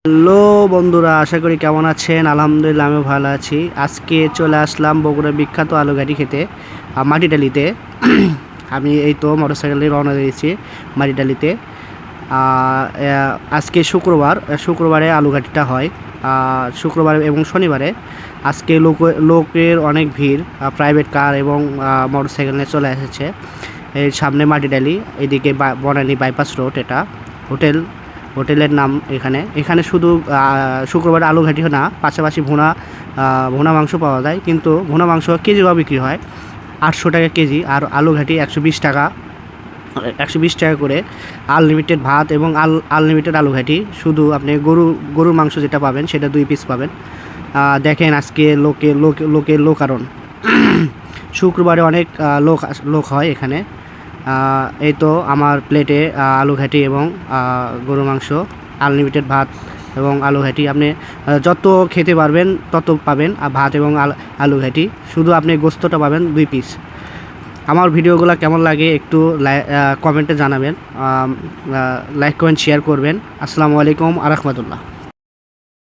Hello বন্ধুরা, আশা করি কেমন আছেন। আলহামদুলিল্লাহ আমিও ভালো আছি। আজকে চলে আসলাম বগুড়ার বিখ্যাত আলু ঘাটি খেতে, মাটিডালিতে। আমি এই তো মোটরসাইকেলে রওনা দিয়েছি মাটিডালিতে। আজকে শুক্রবারে আলু ঘাটিটা হয়, শুক্রবার এবং শনিবারে। আজকে লোকের অনেক ভিড়, প্রাইভেট কার এবং মোটরসাইকেল নিয়ে চলে এসেছে। এর সামনে মাটিডালি, এদিকে বনানী বাইপাস রোড। এটা হোটেলের নাম। এখানে শুধু শুক্রবারে আলু ঘাটি না, পাশাপাশি ভুনা মাংস পাওয়া যায়। কিন্তু ভুনা মাংস কেজিভাবে বিক্রি হয় 800 টাকা কেজি, আর আলু ঘাটি 120 টাকা করে। আনলিমিটেড ভাত এবং আনলিমিটেড আলু ঘাটি। শুধু আপনি গরুর মাংস যেটা পাবেন সেটা 2 পিস পাবেন। দেখেন আজকে লোকের লোকারণ। শুক্রবারে অনেক লোক হয় এখানে। এই তো আমার প্লেটে আলু ঘাটি এবং গরু মাংস, আনলিমিটেড ভাত এবং আলু ঘাটি। আপনি যত খেতে পারবেন তত পাবেন, ভাত এবং আলু ঘাটি। শুধু আপনি গোস্তটা পাবেন 2 পিস। আমার ভিডিওগুলো কেমন লাগে একটু কমেন্টে জানাবেন, লাইক কমেন্ট শেয়ার করবেন। আসসালামু আলাইকুম আ রহমতুল্লাহ।